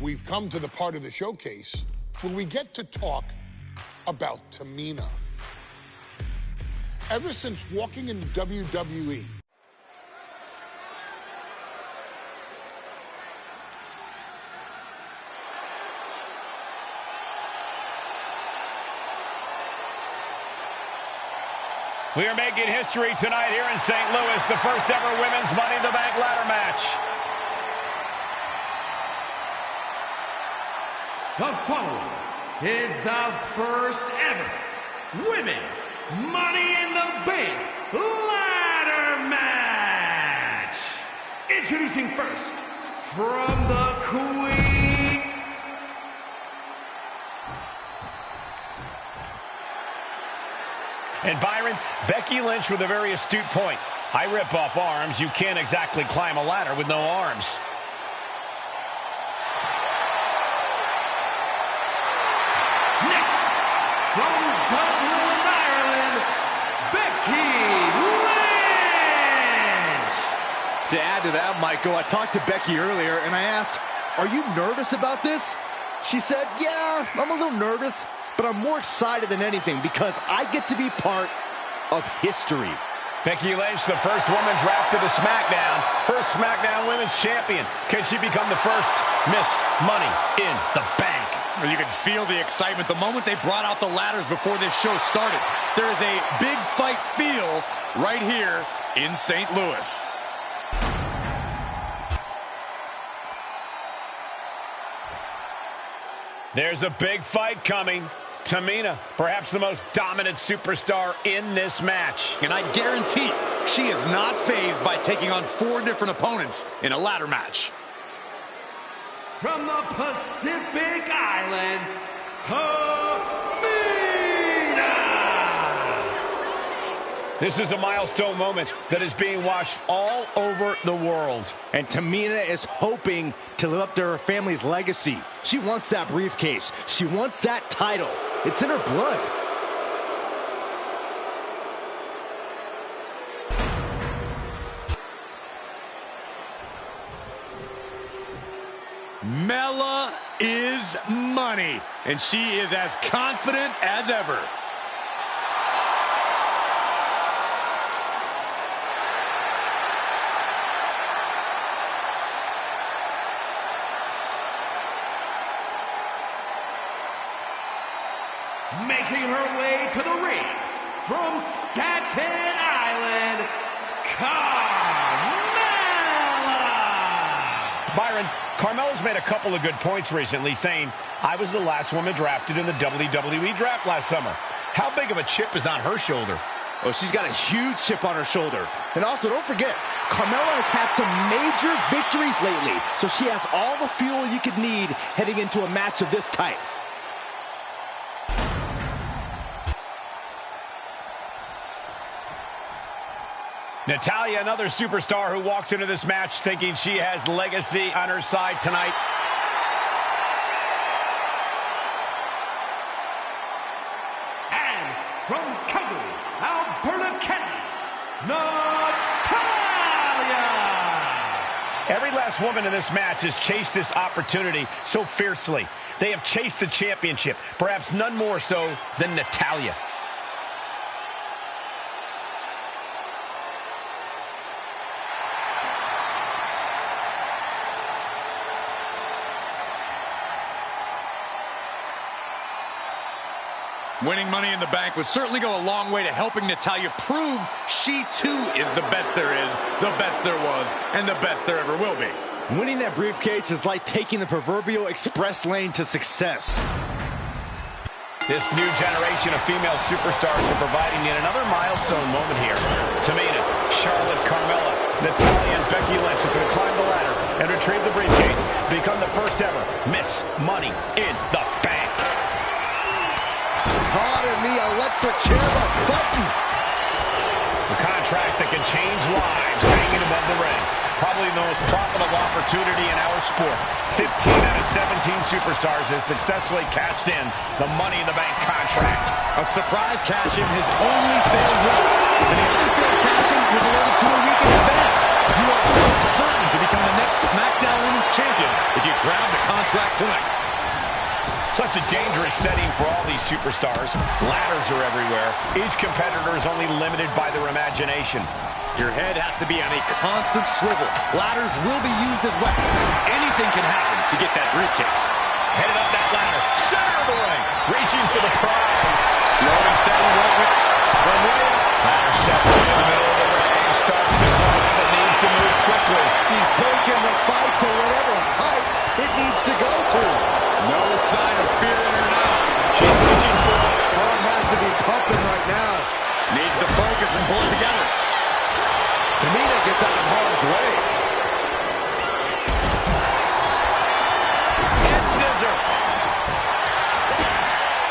we've come to the part of the showcase where we get to talk about Tamina. Ever since walking in WWE, we are making history tonight here in St. Louis, the first ever women's Money in the Bank ladder match. The following is the first ever women's Money in the Bank ladder match. Introducing first, from the Queen. And Byron, Becky Lynch with a very astute point. I rip off arms. You can't exactly climb a ladder with no arms. Next, from Dublin, Ireland, Becky Lynch. To add to that, Michael, I talked to Becky earlier and I asked, are you nervous about this? She said, yeah, I'm a little nervous, but I'm more excited than anything because I get to be part of history. Becky Lynch, the first woman drafted to SmackDown. First SmackDown Women's Champion. Can she become the first Miss Money in the Bank? Well, you could feel the excitement the moment they brought out the ladders before this show started. There is a big fight feel right here in St. Louis. There's a big fight coming. Tamina, perhaps the most dominant superstar in this match. And I guarantee she is not fazed by taking on 4 different opponents in a ladder match. From the Pacific Islands, Tamina. This is a milestone moment that is being watched all over the world. And Tamina is hoping to live up to her family's legacy. She wants that briefcase. She wants that title. It's in her blood. Mela is money, and she is as confident as ever. Making her way to the ring from Staten Island, Carmella. Byron, Carmella's made a couple of good points recently, saying, I was the last woman drafted in the WWE draft last summer. How big of a chip is on her shoulder? Oh, she's got a huge chip on her shoulder. And also, don't forget, Carmella has had some major victories lately, so she has all the fuel you could need heading into a match of this type. Natalya, another superstar who walks into this match thinking she has legacy on her side tonight. And from Calgary, Alberta, Canada, Natalya. Every last woman in this match has chased this opportunity so fiercely. They have chased the championship, perhaps none more so than Natalya. Winning Money in the Bank would certainly go a long way to helping Natalya prove she too is the best there is, the best there was, and the best there ever will be. Winning that briefcase is like taking the proverbial express lane to success. This new generation of female superstars are providing yet another milestone moment here. Tamina, Charlotte, Carmella, Natalya, and Becky Lynch are going to climb the ladder and retrieve the briefcase, become the first ever Miss Money in the Bank. Caught in the electric chair, but fighting. A contract that can change lives hanging above the ring. Probably the most profitable opportunity in our sport. 15 out of 17 superstars has successfully cashed in the Money in the Bank contract. A surprise cash-in has only failed once, and the unfair cash-in was alerted to a week in advance. You are almost certain to become the next SmackDown Women's Champion if you ground the contract tonight. Such a dangerous setting for all these superstars. Ladders are everywhere. Each competitor is only limited by their imagination. Your head has to be on a constant swivel. Ladders will be used as weapons. Anything can happen to get that briefcase. Headed up that ladder. Center of the ring. Reaching for the prize. Slow and steady movement. From way up. Ladder set in the middle of the ring. Starts to climb, but needs to move quickly. He's taking the fight to whatever height it needs to go to. No sign of fear in her now. She's reaching for it. Heart has to be pumping right now. Needs to focus and pull it together. Tamina gets out of harm's way. And scissor.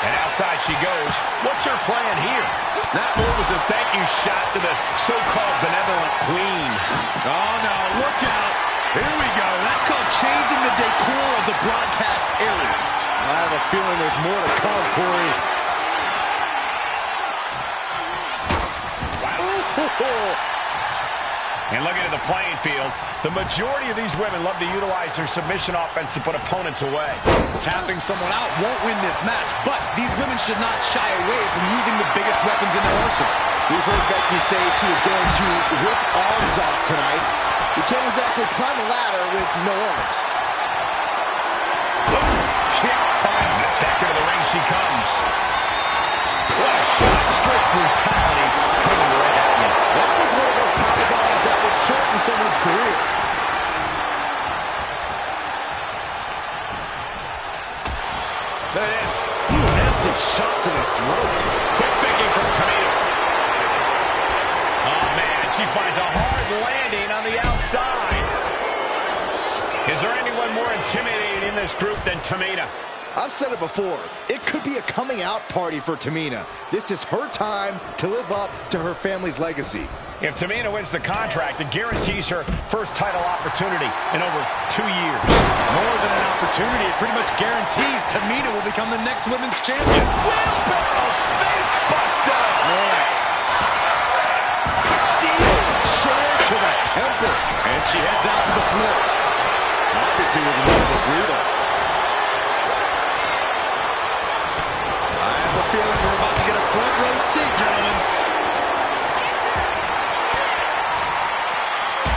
And outside she goes. What's her plan here? That move was a thank you shot to the so-called benevolent queen. Oh, no, look out. Here we go. That's called changing the decor of the broadcast area. I have a feeling there's more to come, Corey. Wow. And looking at the playing field, the majority of these women love to utilize their submission offense to put opponents away. Tapping someone out won't win this match, but these women should not shy away from using the biggest weapons in their arsenal. We've heard Becky say she was going to rip arms off tonight. You can't exactly climb a ladder with no arms. Boom! Kick finds it. Back into the ring she comes. What a shot. Straight brutality coming right at you. That was one of those power bombs that would shorten someone's career. There it is. Nasty shot to the throat. Quick thinking from Tamina. Oh, man, she finds a hard landing on the outside. Is there anyone more intimidating in this group than Tamina? I've said it before. It could be a coming out party for Tamina. This is her time to live up to her family's legacy. If Tamina wins the contract, it guarantees her first title opportunity in over 2 years. More than an opportunity, it pretty much guarantees Tamina will become the next women's champion. Wheelbarrow face buster! Steel short to the temple. And she heads out to the floor. Obviously was another brutal. I have a feeling we're about to get a front row seat, gentlemen.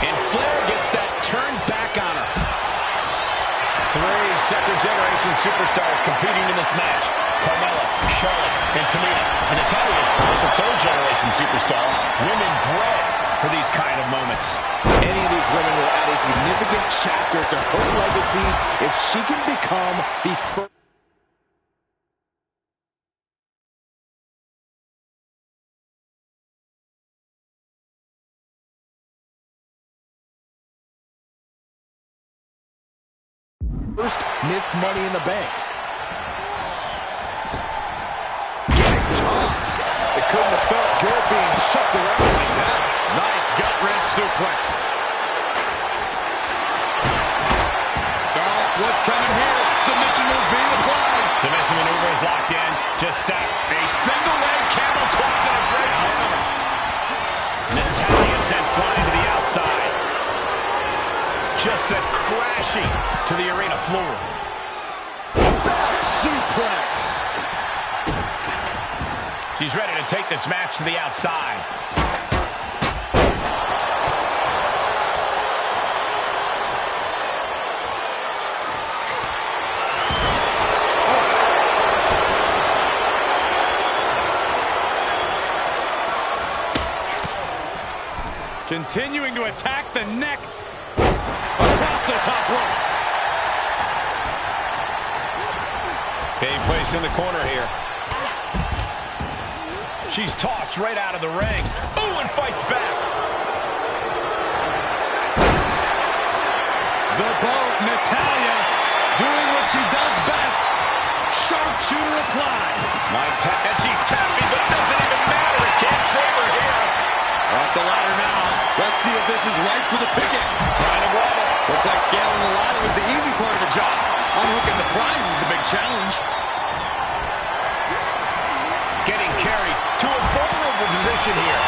And Flair gets that turned back on her. 3 second-generation superstars competing in this match. Carmella, Charlotte, and Tamina. And Natalia is a third-generation superstar. Women bred for these kind of moments. Any of these women will add a significant chapter to her legacy if she can become the first. First Miss Money in the Bank. Getting tossed. It couldn't have felt good being shoved around like that. Nice gut-wrench suplex. Oh, what's coming here? Submission move being applied. Submission maneuver is locked in. Just set. A single leg camel clutch and a great hammer. Natalia sent flying to the outside. Just sent crashing to the arena floor. Back suplex. She's ready to take this match to the outside. Continuing to attack the neck. Across the top rope. Being placed in the corner here. She's tossed right out of the ring. Ooh, and fights back. The boat, Natalia, doing what she does best. Sharpshooter applied. And she's tapping, but it doesn't even matter. It can't save her here. Off the ladder now. Let's see if this is right for the picking. Trying to grab it. Looks like scaling the ladder was the easy part of the job. Unhooking the prize is the big challenge. Getting carried to a vulnerable position here.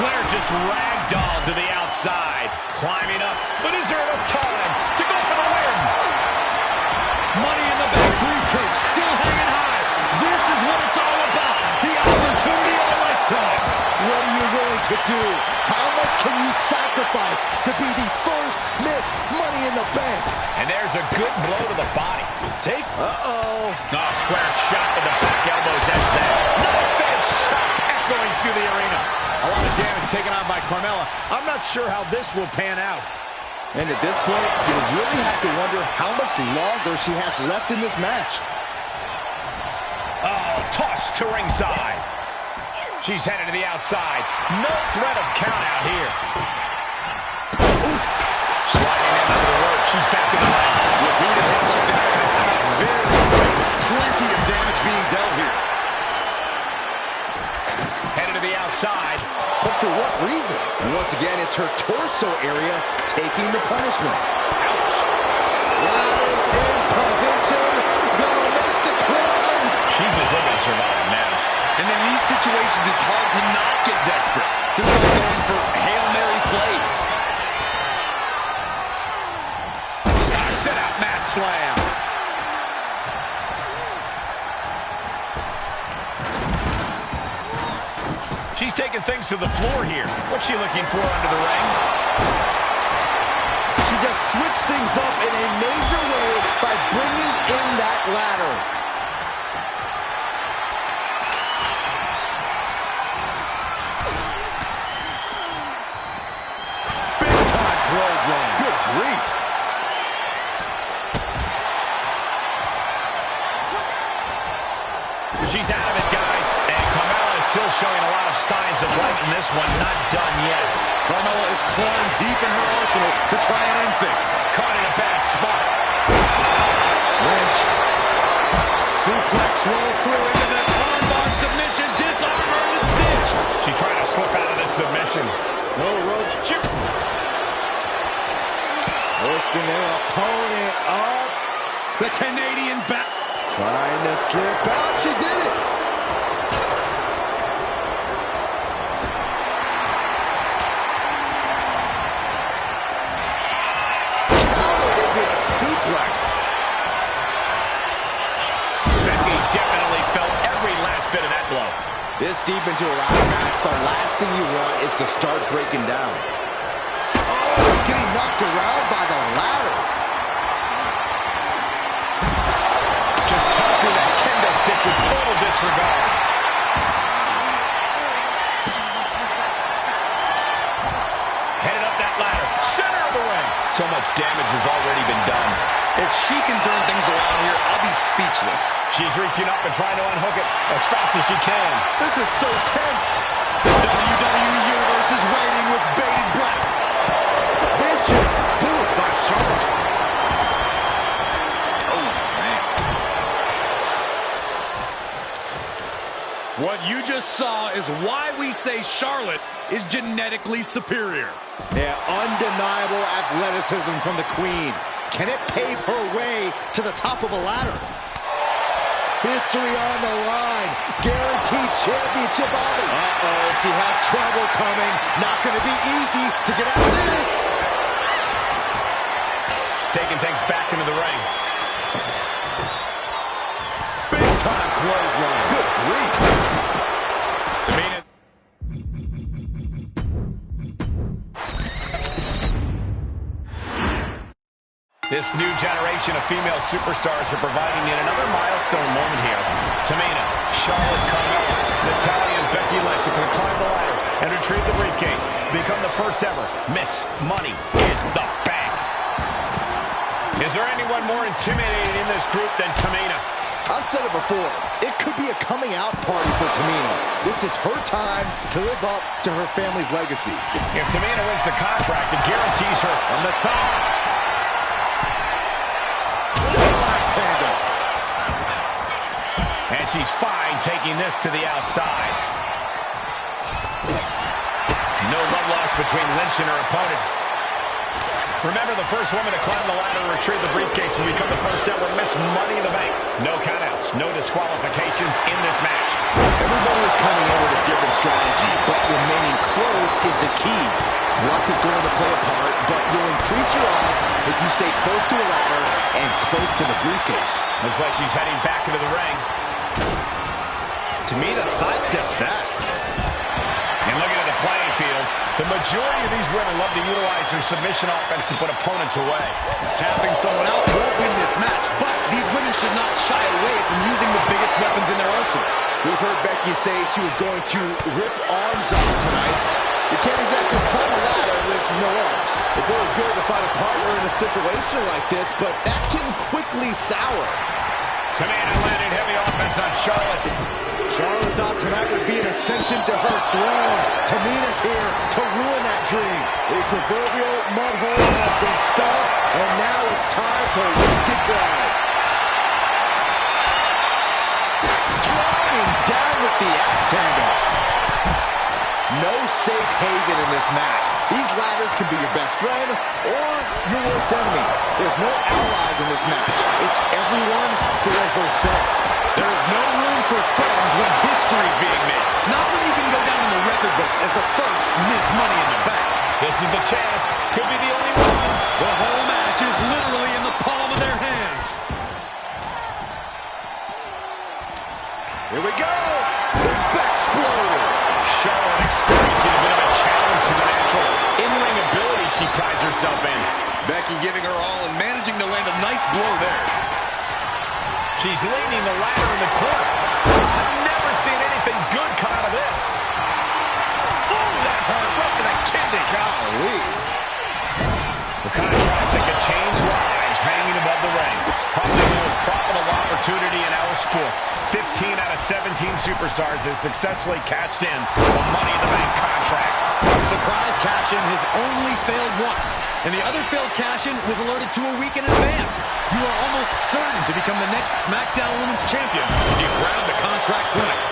Flair just ragdolled to the outside. Climbing up, but is there enough time to do? How much can you sacrifice to be the first Miss Money in the Bank? And there's a good blow to the body. Take. Uh-oh. Oh, square shot with the back elbows ends that. No fence chop echoing through the arena. A lot of damage taken on by Carmella. I'm not sure how this will pan out. And at this point, you really have to wonder how much longer she has left in this match. Oh, tossed to ringside. She's headed to the outside. No threat of count out here. Oof. Sliding in under the rope. She's back in the ring. Repeated hits like that. Very quick. Plenty of damage being dealt here. Headed to the outside. But for what reason? Once again, it's her torso area taking the punishment. Ouch. Ladders in position. Gonna make the climb. She's just looking to survive now. And in these situations, it's hard to not get desperate. Just like going for Hail Mary plays. Sit out mat slam. She's taking things to the floor here. What's she looking for under the ring? She just switched things up in a major way by bringing in that ladder. Big time clothesline. Good grief. She's out of it, guys. And Carmella is still showing a lot of signs of life in this one. Not done yet. Carmella is clawing deep in her arsenal to try and end things. Caught in a bad spot. Lynch. Suplex roll through into the armbar submission. Disarm her to cinch. She's trying to slip out of this submission. No ropes. Shoot. Lifting their opponent up. The Canadian back. Trying to slip out. She did it. Countered into a suplex. Becky definitely felt every last bit of that blow. This deep into a ladder match, the last thing you want is to start breaking down. Oh, getting knocked around by the ladder. Just tossing that kendo stick with total disregard. Headed up that ladder. Center of the ring. So much damage has already been done. If she can turn things around here, I'll be speechless. She's reaching up and trying to unhook it as fast as she can. This is so tense. The WWE Universe is waiting with bated breath. Vicious boot by Charlotte. Oh, man. What you just saw is why we say Charlotte is genetically superior. Yeah, undeniable athleticism from the Queen. Can it pave her way to the top of a ladder? History on the line. Guaranteed championship honor. Uh-oh, she has trouble coming. Not going to be easy to get out of this. Taking things back into the ring. Big time clothesline. Good grief. Tamina. This new generation of female superstars are providing yet another milestone moment here. Tamina, Charlotte, Carmella, Natalya, and Becky Lynch are going to climb the ladder and retrieve the briefcase. Become the first ever Miss Money in the Bank. Is there anyone more intimidating in this group than Tamina? I've said it before. It could be a coming out party for Tamina. This is her time to live up to her family's legacy. If Tamina wins the contract, it guarantees her on the top. And she's fine taking this to the outside. No love lost between Lynch and her opponent. Remember, the first woman to climb the ladder and retrieve the briefcase will become the first ever Miss Money in the Bank. No countouts, no disqualifications in this match. Everybody is coming in with a different strategy, but remaining close is the key. Luck is going to play a part, but you'll increase your odds if you stay close to a ladder and close to the briefcase. Looks like she's heading back into the ring. Tamina sidesteps that. And looking at the playing field, The majority of these women love to utilize their submission offense to put opponents away. Tapping someone out won't win this match, but these women should not shy away from using the biggest weapons in their arsenal. We've heard Becky say she was going to rip arms off tonight. You can't exactly climb a ladder with no arms. It's always good to find a partner in a situation like this, but that can quickly sour. Tamina landed heavy offense on Charlotte. Charlotte thought tonight would be an ascension to her throne. Tamina's here to ruin that dream. The proverbial mud hole has been stomped, and now it's time to walk it dry. Driving down with the axe handle. No safe haven in this match. These ladders can be your best friend or your worst enemy. There's no allies in this match. It's everyone for herself. There is no room for friends when history is being made. Not when you can go down in the record books as the first Miss Money in the Bank. This is the chance. Could be the only one. The whole match is literally in the palm of their hands. Here we go. The Bexplode. Charlotte experiencing a bit of a challenge to the natural in-ring ability she prides herself in. Becky giving her all and managing to land a nice blow there. She's leaning the ladder in the corner. I've never seen anything good come out of this. Ooh, that hurt right to the kidney. Golly. The contrast that could change lives hanging above the ring. Probably the most profitable opportunity in our sport. 15 out of 17 superstars has successfully cashed in the Money in the Bank contract. A surprise cash-in has only failed once, and the other failed cash-in was alerted to a week in advance. You are almost certain to become the next SmackDown Women's Champion if you grab the contract tonight.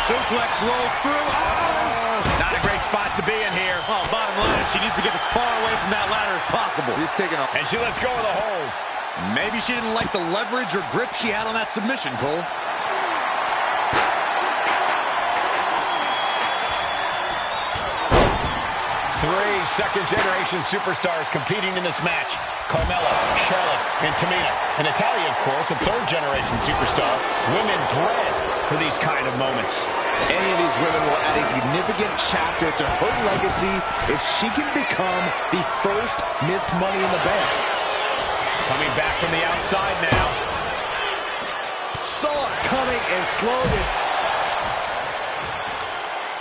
Suplex rolls through. Oh! Not a great spot to be in here. Oh, bottom line is she needs to get as far away from that ladder as possible. He's taking off. And she lets go of the hold. Maybe she didn't like the leverage or grip she had on that submission, Cole. 3 second-generation superstars competing in this match. Carmella, Charlotte, and Tamina. And Natalya, of course, a third-generation superstar. Women bred for these kind of moments. Any of these women will add a significant chapter to her legacy if she can become the first Miss Money in the Bank. Coming back from the outside now. Saw it coming and slowed it.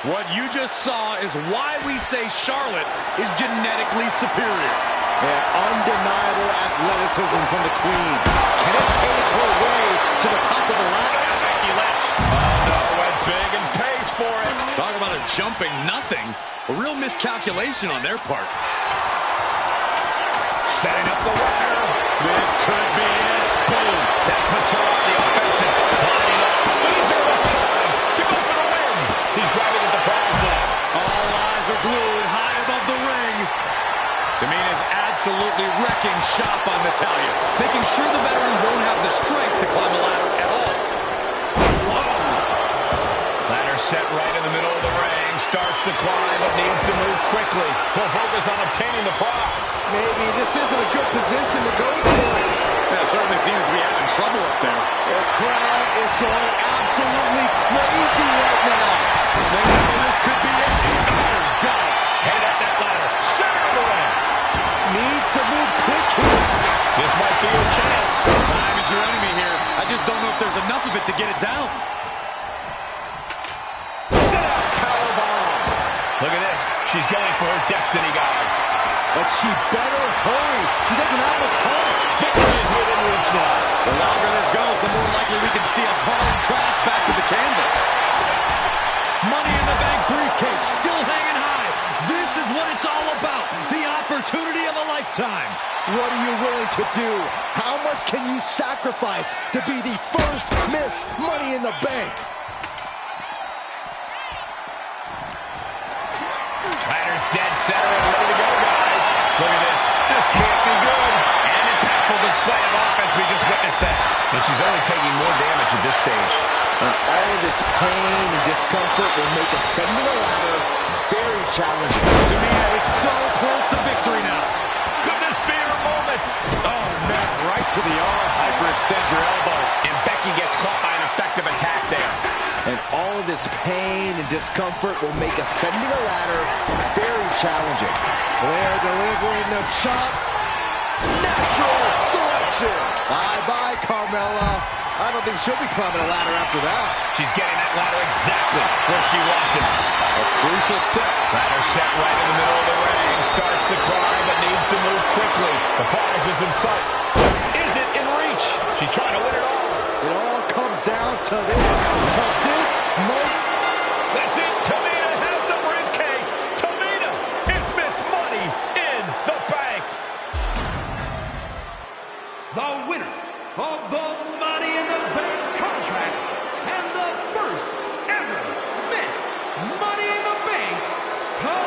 What you just saw is why we say Charlotte is genetically superior. And undeniable athleticism from the Queen. Can it pave her way to the top of the ladder? Becky Lynch. Oh, no, went big and pays for it. Talk about a jumping nothing. A real miscalculation on their part. Setting up the ladder. This could be it. Boom. That puts her on the offensive. Climbing up. These are the time to go for the win. She's grabbing at the prize now. All eyes are glued high above the ring. Tamina's absolutely wrecking shop on Natalya, making sure the veteran won't have the strength to climb the ladder at all. Whoa. Ladder set right in the middle of the ring. Starts to climb, but needs to move quickly. Full focus on obtaining the prize. Maybe this isn't a good position to go for. That certainly seems to be having trouble up there. The crowd is going absolutely crazy right now. They know this could be it. Oh, God. Head at that ladder. Center of the ring. Needs to move quick here. This might be your chance. Time is your enemy here. I just don't know if there's enough of it to get it down. Sit out, powerbomb. Look at this. She's going for her destiny, guys. But she better hurry. She doesn't have much time. Victory is within reach now. The longer this goes, the more likely we can see a hard crash back to the canvas. Money in the Bank briefcase still hanging high. This is what it's all about. The opportunity of a lifetime. What are you willing to do? How much can you sacrifice to be the first Miss Money in the Bank? Ladder's dead center and ready to go, guys. Look at this. This can't be good. An impactful display of offense. We just witnessed that. And she's only taking more damage at this stage. And all of this pain and discomfort will make ascending the ladder very challenging. Tamina is so close to victory now. Could this be her moment? Oh, man, right to the arm. Hyperextend your elbow. And Becky gets caught by an effective attack there. And All of this pain and discomfort will make ascending a ladder very challenging. Flair delivering the chop. Natural selection. Bye-bye, Carmella. I don't think she'll be climbing a ladder after that. She's getting that ladder exactly where she wants it. A crucial step. Ladder set right in the middle of the ring. Starts to climb, but needs to move quickly. The prize is in sight. Is it in reach? She's trying to win it all. It all comes down to this moment. That's it. Tamina has the briefcase. Tamina is Miss Money in the Bank. The winner of the Money in the Bank contract and the first ever Miss Money in the Bank, Tamina!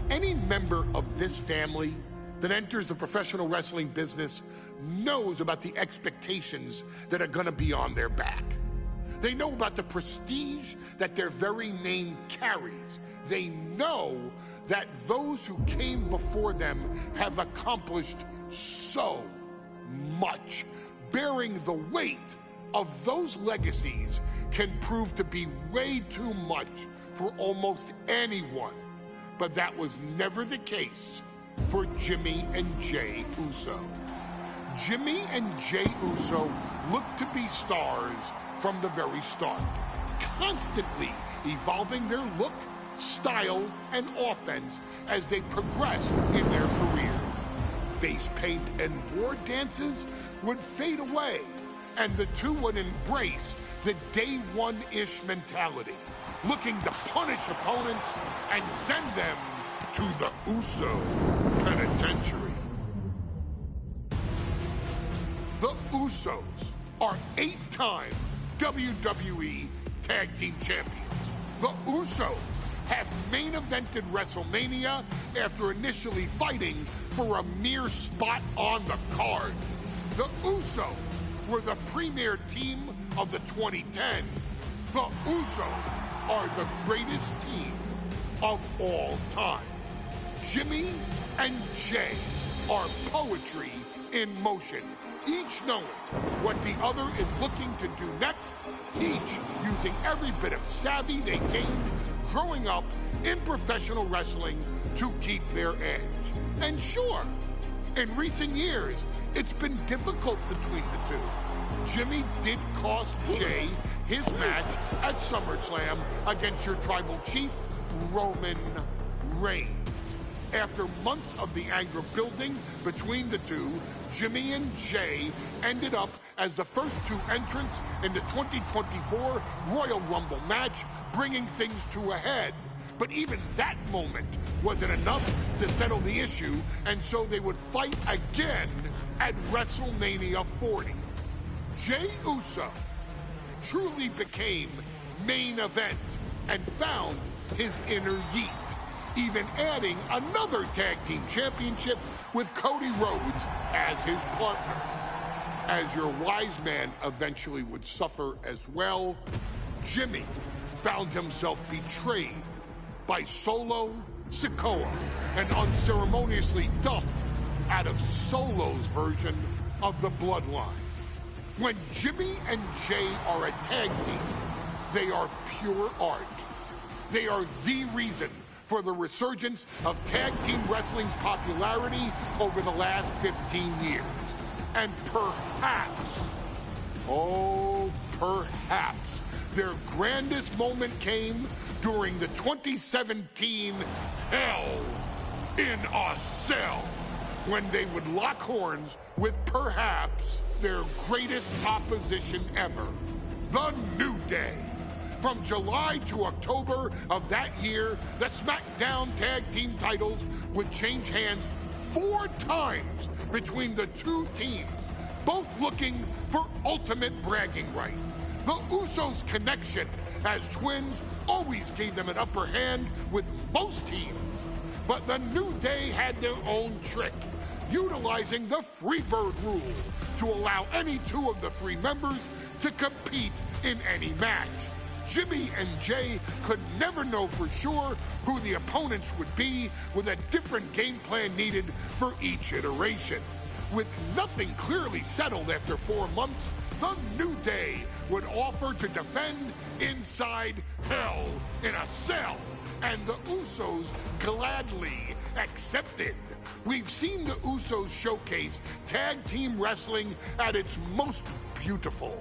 Any member of this family that enters the professional wrestling business knows about the expectations that are going to be on their back. They know about the prestige that their very name carries. They know that those who came before them have accomplished so much. Bearing the weight of those legacies can prove to be way too much for almost anyone. But that was never the case for Jimmy and Jey Uso. Jimmy and Jey Uso looked to be stars from the very start, constantly evolving their look, style, and offense as they progressed in their careers. Face paint and war dances would fade away, and the two would embrace the day one-ish mentality, looking to punish opponents and send them to the Uso penitentiary. The Usos are 8-time WWE Tag Team Champions. The Usos have main evented WrestleMania after initially fighting for a mere spot on the card. The Usos were the premier team of the 2010s. The Usos are the greatest team of all time. Jimmy and Jey are poetry in motion, each knowing what the other is looking to do next, each using every bit of savvy they gained growing up in professional wrestling to keep their edge. And sure, in recent years, it's been difficult between the two. Jimmy did cost Jey his match at SummerSlam against your tribal chief, Roman Reigns. After months of the anger building between the two, Jimmy and Jey ended up as the first two entrants in the 2024 Royal Rumble match, bringing things to a head. But even that moment wasn't enough to settle the issue, and so they would fight again at WrestleMania 40. Jey Uso truly became main event and found his inner yeet, even adding another tag team championship with Cody Rhodes as his partner. As your wise man eventually would suffer as well, Jimmy found himself betrayed by Solo Sikoa and unceremoniously dumped out of Solo's version of the Bloodline. When Jimmy and Jey are a tag team, they are pure art, They are the reason for the resurgence of tag team wrestling's popularity over the last 15 years. And perhaps, oh, perhaps, their grandest moment came during the 2017 Hell in a Cell, when they would lock horns with perhaps their greatest opposition ever, The New Day. From July to October of that year, the SmackDown Tag Team titles would change hands 4 times between the two teams, both looking for ultimate bragging rights. The Usos' connection as twins always gave them an upper hand with most teams. But the New Day had their own trick, utilizing the Freebird rule to allow any 2 of the 3 members to compete in any match. Jimmy and Jay could never know for sure who the opponents would be, with a different game plan needed for each iteration. With nothing clearly settled after 4 months, the New Day would offer to defend inside Hell in a Cell, and the Usos gladly accepted. We've seen the Usos showcase tag team wrestling at its most beautiful.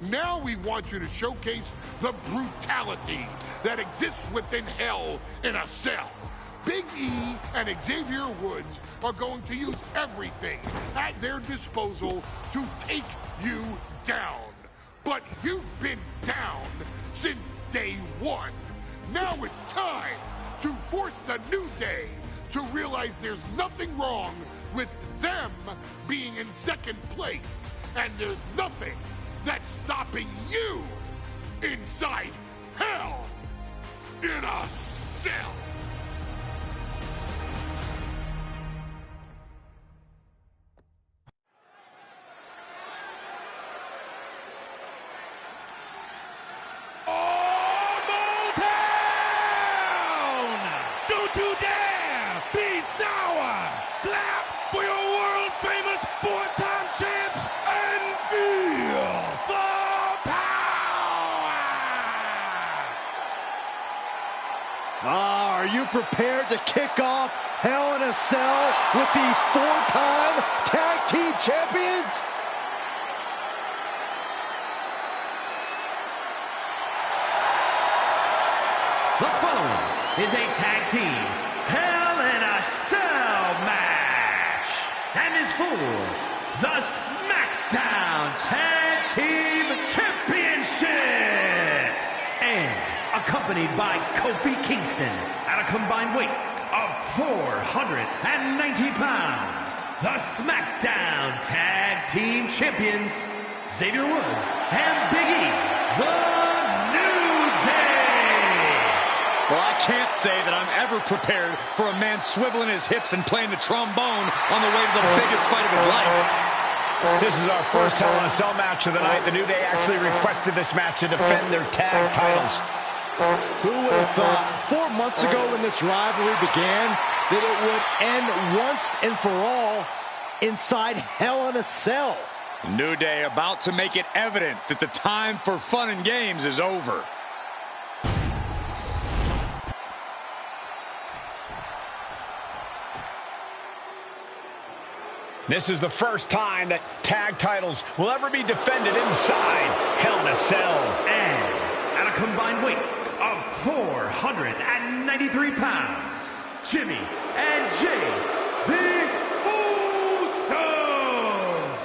Now we want you to showcase the brutality that exists within Hell in a Cell. Big E and Xavier Woods are going to use everything at their disposal to take you down. But you've been down since day 1. Now it's time to force the New Day to realize there's nothing wrong with them being in second place, and there's nothing that's stopping you inside Hell in a Cell. Don't you dare be sour! Clap for your world-famous 4-time champs and feel the power! Are you prepared to kick off Hell in a Cell with the 4-time tag team champions? The following is a tag team Hell in a Cell match, and is for the SmackDown Tag Team Championship, and accompanied by Kofi Kingston at a combined weight of 490 pounds, the SmackDown Tag Team Champions, Xavier Woods and Big E, the New Day. Well, I can't say that I'm ever prepared for a man swiveling his hips and playing the trombone on the way to the biggest fight of his life. This is our first Hell in a Cell match of the night. The New Day actually requested this match to defend their tag titles. Who would have thought 4 months ago when this rivalry began that it would end once and for all inside Hell in a Cell? New Day about to make it evident that the time for fun and games is over. This is the first time that tag titles will ever be defended inside Hell in a Cell. And at a combined weight of 493 pounds, Jimmy and Jay, the Usos.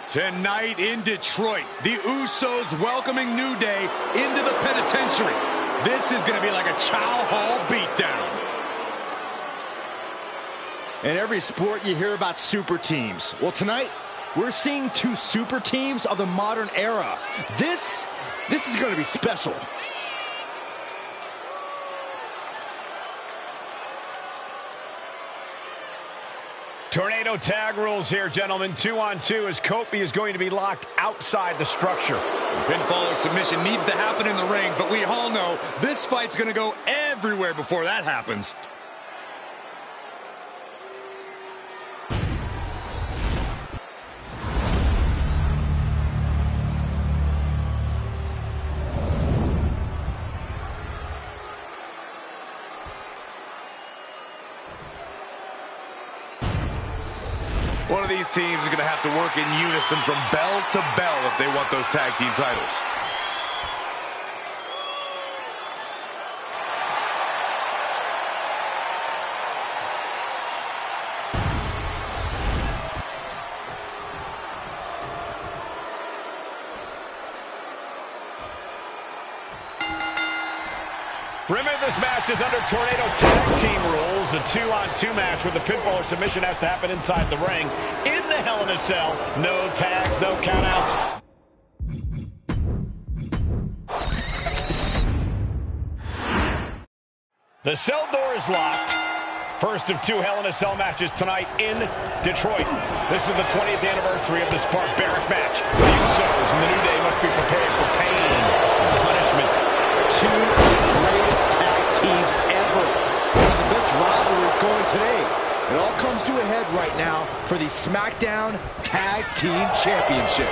Tonight in Detroit, the Usos welcoming New Day into the penitentiary. This is going to be like a Chow Hall beatdown. In every sport, you hear about super teams. Well, tonight, we're seeing 2 super teams of the modern era. This is going to be special. Tornado tag rules here, gentlemen. 2-on-2 as Kofi is going to be locked outside the structure. Pinfall or submission needs to happen in the ring, but we all know this fight's going to go everywhere before that happens. One of these teams is going to have to work in unison from bell to bell if they want those tag team titles. Remember, this match is under Tornado Tag Team rules. A 2-on-2 match with the pinfall or submission has to happen inside the ring. In the Hell in a Cell, no tags, no countouts. The cell door is locked. First of 2 Hell in a Cell matches tonight in Detroit. This is the 20th anniversary of this barbaric match. The Usos and the New Day must be prepared for pain and punishment. 2 of the greatest tag teams ever. One of the best rivalries going today. It all comes to a head right now for the SmackDown Tag Team Championship.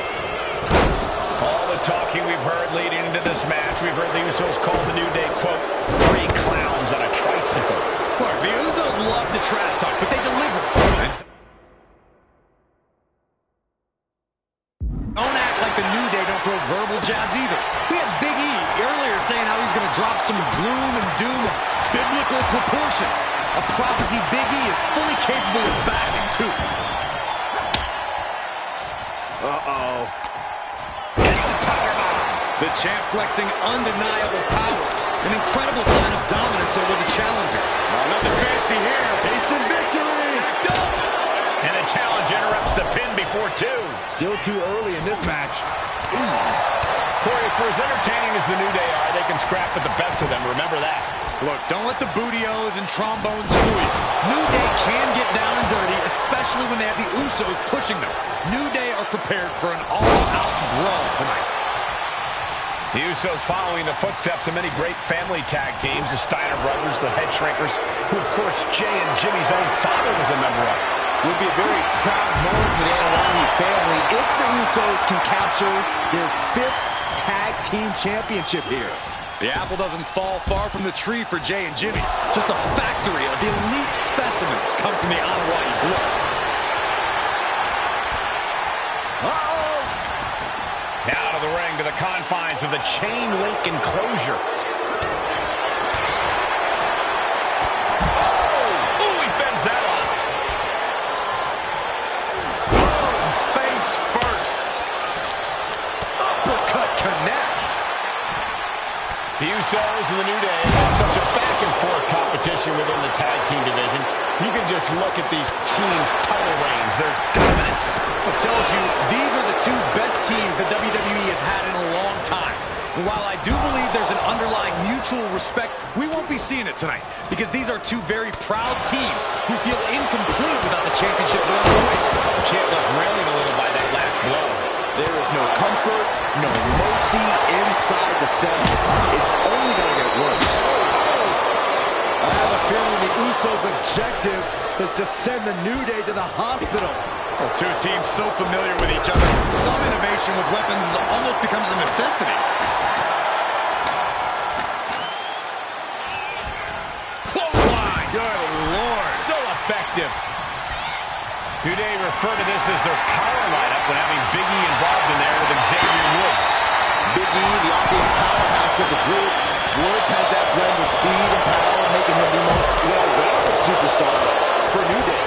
All the talking we've heard leading into this match, we've heard the Usos call the New Day, quote, 3 clowns on a tricycle. Look, the Usos love the trash talk, but they deliver. Don't act like the New Day don't throw verbal jabs either. We have Big E earlier saying how he's going to drop some gloom and doom of biblical proportions. A prophecy Big E is fully capable of backing too. Uh-oh. The champ flexing undeniable power. An incredible sign of dominance over the challenger. Nothing fancy here. Tasted victory. And the challenge interrupts the pin before 2. Still too early in this match. Corey, for as entertaining as the New Day are, they can scrap with the best of them. Remember that. Look, don't let the booty-os and trombones fool you. New Day can get down and dirty, especially when they have the Usos pushing them. New Day are prepared for an all-out brawl tonight. The Usos following the footsteps of many great family tag teams, the Steiner brothers, the Head Shrinkers, who, of course, Jay and Jimmy's own father was a member of. It would be a very proud moment for the Acknowledgement family if the Usos can capture their 5th Tag Team Championship here. The apple doesn't fall far from the tree for Jay and Jimmy. Just a factory of elite specimens come from the Anoa'i blood. Uh-oh! Now to the ring, to the confines of the chain link enclosure. Oh! Ooh, he fends that off. Face first. Uppercut connects. The Usos and the New Day have such a back-and-forth competition within the tag team division. You can just look at these teams' title reigns, their dominance. It tells you these are the 2 best teams that WWE has had in a long time. And while I do believe there's an underlying mutual respect, we won't be seeing it tonight because these are 2 very proud teams who feel incomplete without the championships around their waist. The champ left railing a little by that last blow. There is no comfort, no mercy inside the cell. It's only going to get worse. I have a feeling the Usos' objective is to send the New Day to the hospital. Well, 2 teams so familiar with each other, some innovation with weapons almost becomes a necessity. Clothesline! Good Lord. So effective. New Day refer to this as their power lineup when having Big E involved in there with Xavier Woods. Big E, the obvious powerhouse of the group. Woods has that blend of speed and power, making him the most well-rounded superstar for New Day.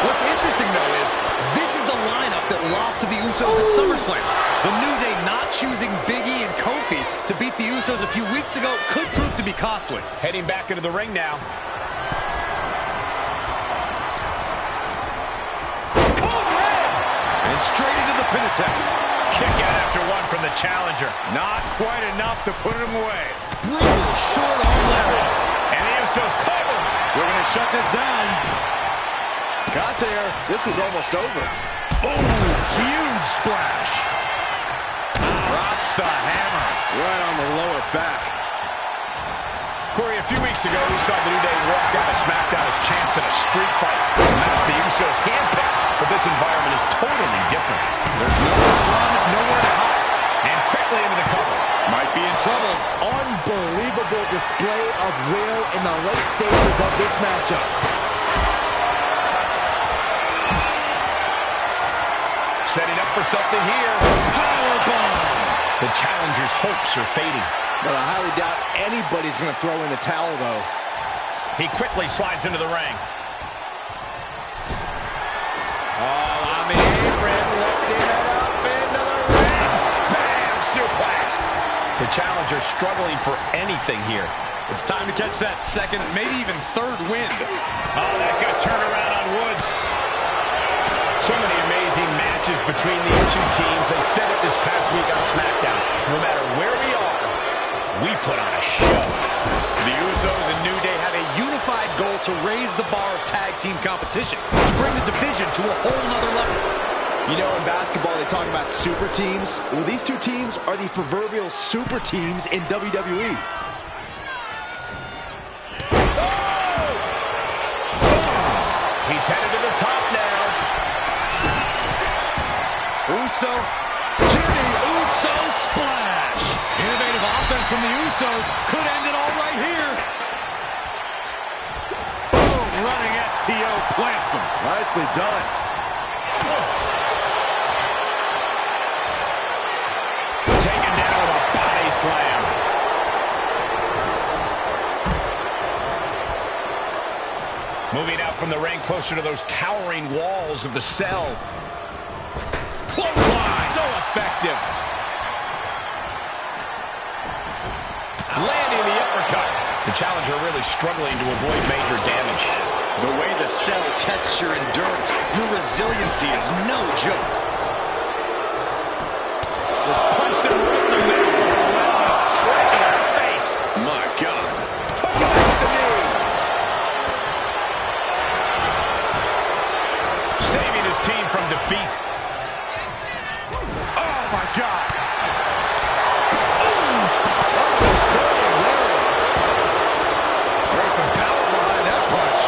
What's interesting, though, is this is the lineup that lost to the Usos at SummerSlam. The New Day not choosing Big E and Kofi to beat the Usos a few weeks ago could prove to be costly. Heading back into the ring now. And straight into the pin attempt. Kick out after 1 from the challenger. Not quite enough to put him away. Brutal short arm lariat. And the Usos cover. We're going to shut this down. Got there. This was almost over. Oh, huge splash. Drops the hammer. Right on the lower back. Corey, a few weeks ago, we saw the New Day walk out of SmackDown as champs in a street fight. That's the Usos handpicked, but this environment is totally different. There's nowhere to run, nowhere to hide. And quickly into the cover. Might be in trouble. Unbelievable display of will in the late stages of this matchup. for something here. Powerbomb. The challenger's hopes are fading. But I highly doubt anybody's going to throw in the towel, though. He quickly slides into the ring. Oh, on the apron, lifting it up into the ring. Bam! Suplex. The challenger struggling for anything here. It's time to catch that second, maybe even third wind. Oh, that good turnaround on Woods. So many amazing matches between these two teams. They said it this past week on SmackDown. No matter where we are, we put on a show. The Usos and New Day have a unified goal to raise the bar of tag team competition, to bring the division to a whole nother level. You know, in basketball, they talk about super teams. Well, these two teams are the proverbial super teams in WWE. He's headed to the top now. Uso, Jimmy Uso splash. Innovative offense from the Usos could end it all right here. Boom, running STO plants him. Nicely done. Taken down with a body slam. Moving out from the ring closer to those towering walls of the cell. Clothesline! So effective. Landing the uppercut. The challenger really struggling to avoid major damage. The way the cell tests your endurance, your resiliency is no joke. Was punched him right in the middle. Relentless strike in the face. My God. Took him back to knee. Saving his team from defeat. Oh, my God. There's some power behind that punch.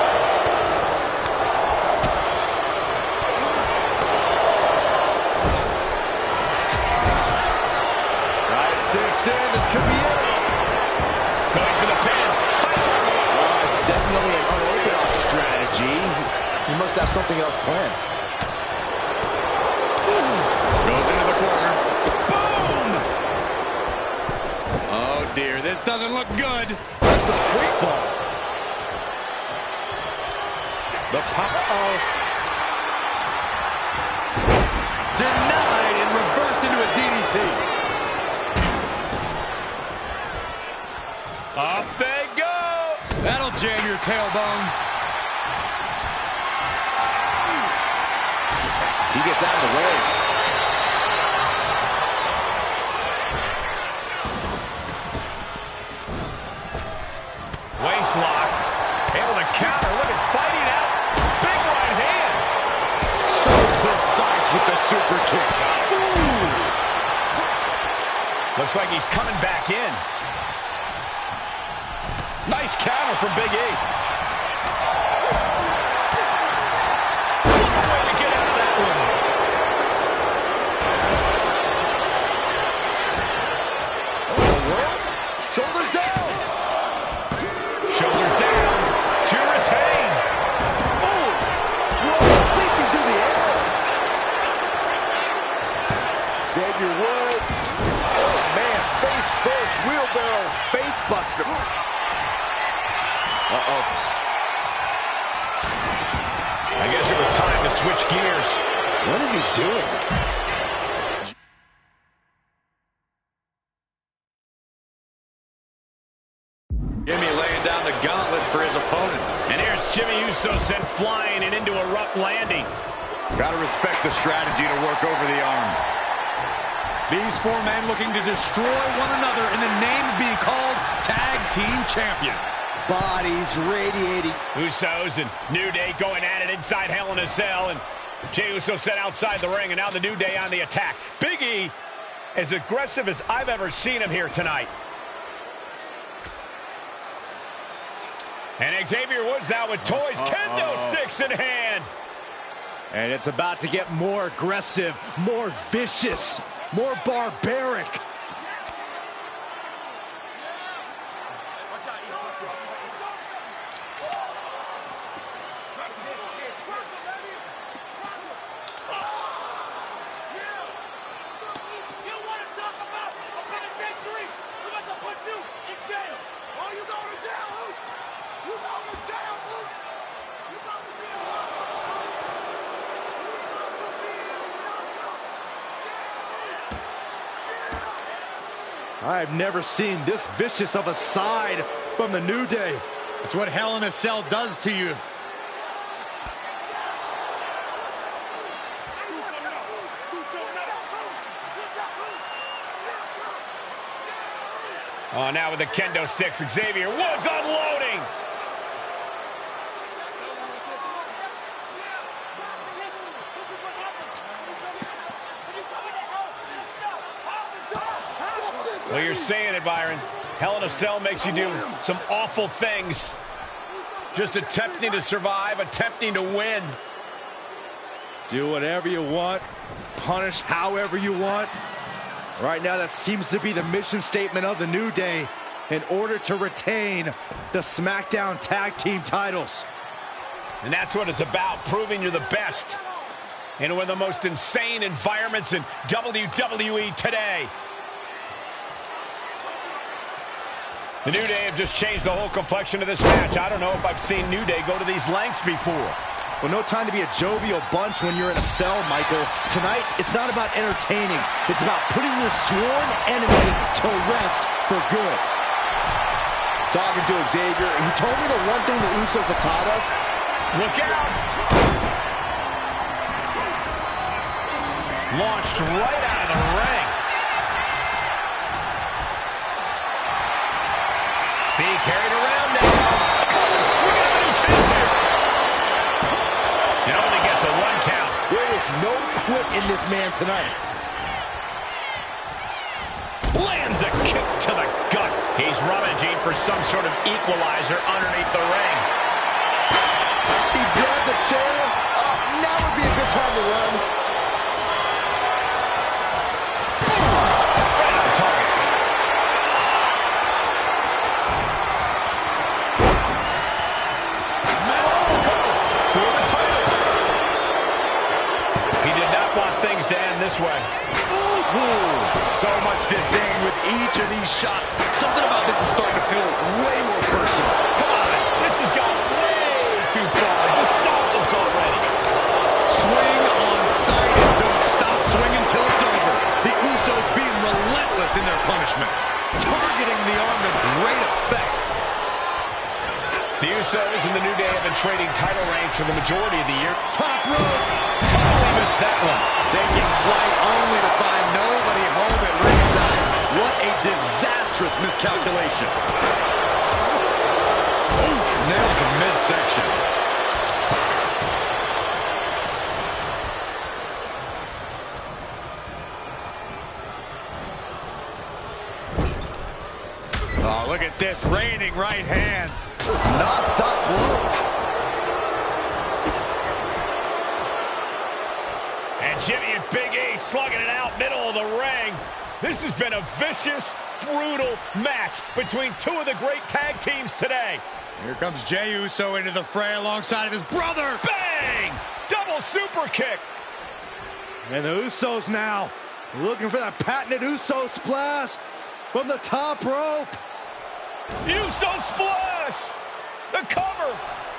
Right, cinched in. This could be it. Going for the pin. Definitely an unorthodox strategy. He must have something else planned. Goes into the corner. Boom! Oh, dear. This doesn't look good. That's a free fall. The pop. Uh-oh. Denied and reversed into a DDT. Up they go. That'll jam your tailbone. He gets out of the way. Waist lock. Able to counter. Look at fighting out. Big right hand. So precise with the super kick. Ooh. Looks like he's coming back in. Nice counter from Big E. Way to get out of that one. Shoulders down. Shoulders down to retain. Oh, whoa, leaping through the air. Xavier Woods. Oh, man, face first, wheelbarrow, face buster. Uh-oh. I guess it was time to switch gears. What is he doing? Jimmy laying down the gauntlet for his opponent. And here's Jimmy Uso sent flying and into a rough landing. Gotta respect the strategy to work over the arm. These four men looking to destroy one another in the name of being called Tag Team Champion. Bodies radiating. Usos and New Day going at it inside Hell in a Cell. And Jey Uso set outside the ring, and now the New Day on the attack. Big E, as aggressive as I've ever seen him here tonight. And Xavier Woods now with toys. Kendo sticks in hand. And it's about to get more aggressive, more vicious, more barbaric. I've never seen this vicious of a side from the New Day. It's what Hell in a Cell does to you. Oh, now with the kendo sticks, Xavier Woods unloading. Well, you're saying it, Byron. Hell in a Cell makes you do some awful things. Just attempting to survive, attempting to win. Do whatever you want, punish however you want. Right now, that seems to be the mission statement of the New Day in order to retain the SmackDown Tag Team titles. And that's what it's about, proving you're the best in one of the most insane environments in WWE today. The New Day have just changed the whole complexion of this match. I don't know if I've seen New Day go to these lengths before. Well, no time to be a jovial bunch when you're in a cell, Michael. Tonight, it's not about entertaining. It's about putting your sworn enemy to rest for good. Talking to Xavier, he told me the one thing the Usos have taught us. Look out! Launched right out of the ring. Being carried around now. We got a new champion. It only gets a 1 count. There is no quit in this man tonight. Lands a kick to the gut. He's rummaging for some sort of equalizer underneath the ring. He grabbed the chair. Now would be a good time to run. Right on target. For the title. He did not want things to end this way. So much disdain with each of these shots. Something about this is starting to feel way more personal. Come on, this has gone way too far. Just stop this already. Swing on sight and don't stop swinging till it's over. The Usos being relentless in their punishment. Targeting the arm to great effect. The Usos and the New Day have been trading title reigns for the majority of the year. Top rope. Totally missed that one. Taking flight only to find nobody home at ringside. What a disastrous miscalculation. Oof, nailed the midsection. Oh, look at this, raining right hands. Non-stop blows. And Jimmy and Big E slugging it out middle of the ring. This has been a vicious, brutal match between two of the great tag teams today. Here comes Jey Uso into the fray alongside of his brother. Bang! Double super kick. And the Usos now looking for that patented Uso splash from the top rope. Uso splash. The cover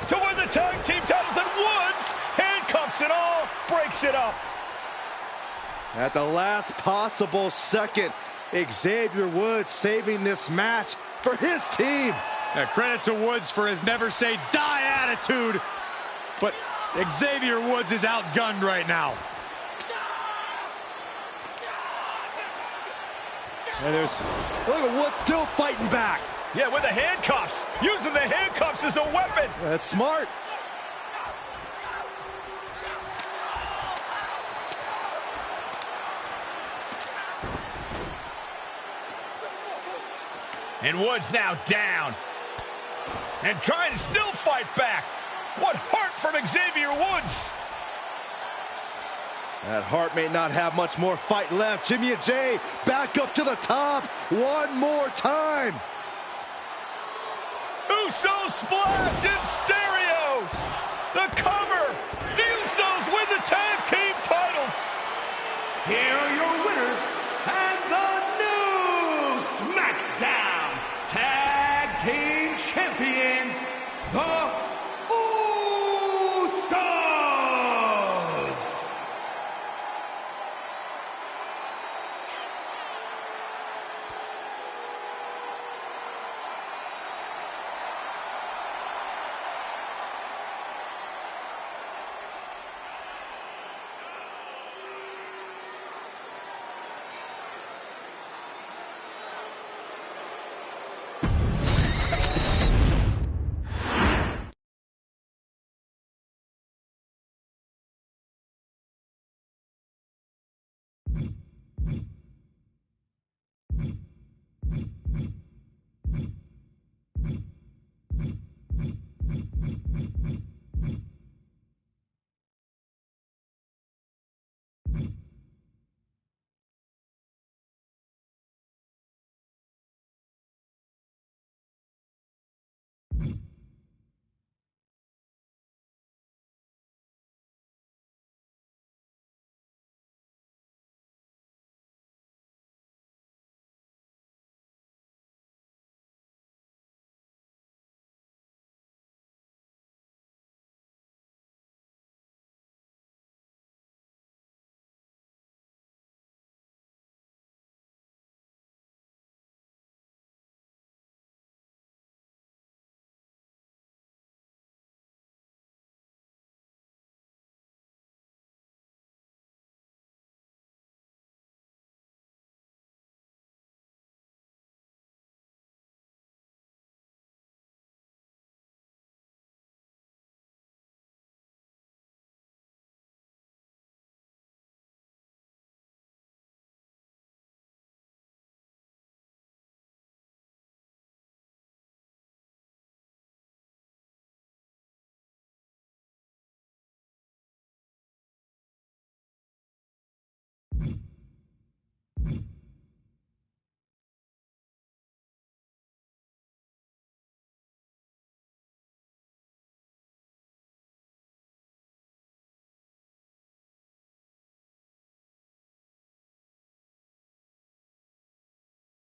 to win the tag team titles, and Woods handcuffs it all, breaks it up. At the last possible second, Xavier Woods saving this match for his team. Credit to Woods for his never say die attitude, but Xavier Woods is outgunned right now. And look at Woods still fighting back. Yeah, with the handcuffs. Using the handcuffs as a weapon. That's smart. And Woods now down. And trying to still fight back. What heart from Xavier Woods. That heart may not have much more fight left. Jimmy and Jey back up to the top one more time. Uso splash and